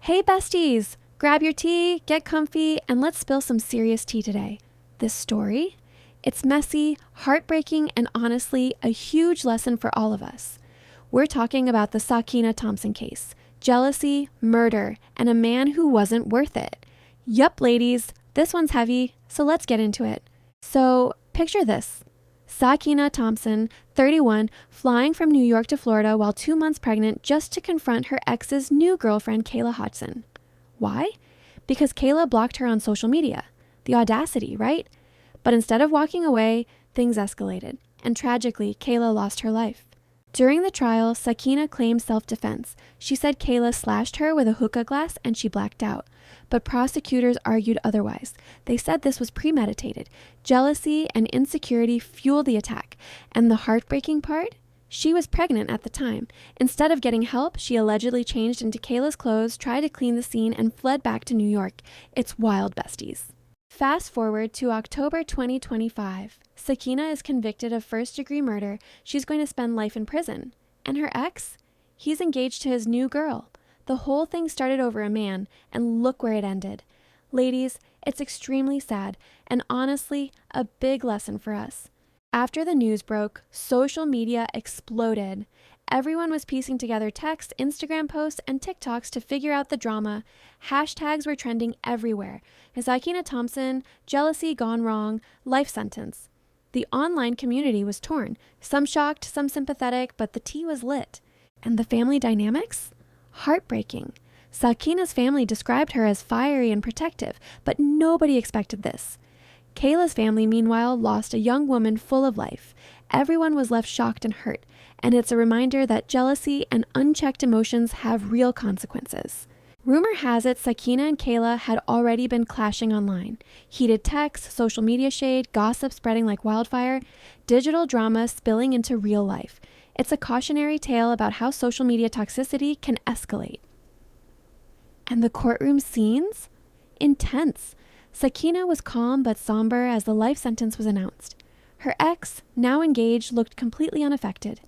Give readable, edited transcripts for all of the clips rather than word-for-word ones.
Hey besties, grab your tea, get comfy, and let's spill some serious tea today. This story? It's messy, heartbreaking, and honestly, a huge lesson for all of us. We're talking about the Sakiyna Thompson case, jealousy, murder, and a man who wasn't worth it. Yup, ladies, this one's heavy, so let's get into it. So, picture this. Sakiyna Thompson, 31, flying from New York to Florida while 2 months pregnant just to confront her ex's new girlfriend, Kayla Hodgson. Why? Because Kayla blocked her on social media. The audacity, right? But instead of walking away, things escalated, and tragically, Kayla lost her life. During the trial, Sakiyna claimed self-defense. She said Kayla slashed her with a hookah glass and she blacked out. But prosecutors argued otherwise. They said this was premeditated. Jealousy and insecurity fueled the attack. And the heartbreaking part? She was pregnant at the time. Instead of getting help, she allegedly changed into Kayla's clothes, tried to clean the scene, and fled back to New York. It's wild, besties. Fast forward to October 2025. Sakiyna is convicted of first-degree murder. She's going to spend life in prison. And her ex? He's engaged to his new girl. The whole thing started over a man, and look where it ended. Ladies, it's extremely sad, and honestly, a big lesson for us. After the news broke, social media exploded. Everyone was piecing together texts, Instagram posts, and TikToks to figure out the drama. Hashtags were trending everywhere. Sakiyna Thompson, jealousy gone wrong, life sentence. The online community was torn. Some shocked, some sympathetic, but the tea was lit. And the family dynamics? Heartbreaking. Sakiyna's family described her as fiery and protective, but nobody expected this. Kayla's family, meanwhile, lost a young woman full of life. Everyone was left shocked and hurt, and it's a reminder that jealousy and unchecked emotions have real consequences. Rumor has it Sakiyna and Kayla had already been clashing online. Heated texts, social media shade, gossip spreading like wildfire, digital drama spilling into real life. It's a cautionary tale about how social media toxicity can escalate. And the courtroom scenes? Intense. Sakiyna was calm but somber as the life sentence was announced. Her ex, now engaged, looked completely unaffected.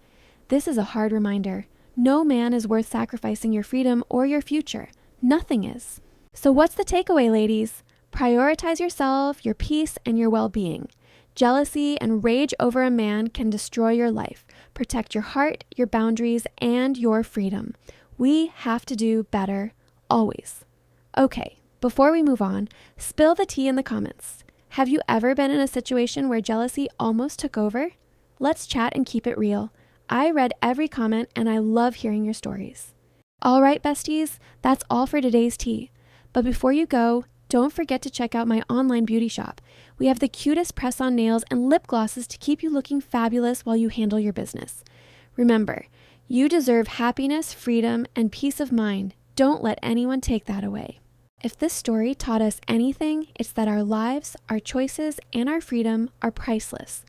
This is a hard reminder. No man is worth sacrificing your freedom or your future. Nothing is. So what's the takeaway, ladies? Prioritize yourself, your peace, and your well-being. Jealousy and rage over a man can destroy your life. Protect your heart, your boundaries, and your freedom. We have to do better, always. Okay, before we move on, spill the tea in the comments. Have you ever been in a situation where jealousy almost took over? Let's chat and keep it real. I read every comment and I love hearing your stories. All right, besties, that's all for today's tea. But before you go, don't forget to check out my online beauty shop. We have the cutest press-on nails and lip glosses to keep you looking fabulous while you handle your business. Remember, you deserve happiness, freedom, and peace of mind. Don't let anyone take that away. If this story taught us anything, it's that our lives, our choices, and our freedom are priceless.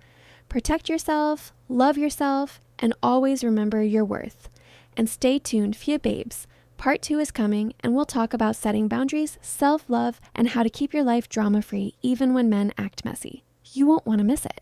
Protect yourself, love yourself, and always remember your worth. And stay tuned for your babes. Part 2 is coming, and we'll talk about setting boundaries, self-love, and how to keep your life drama-free even when men act messy. You won't want to miss it.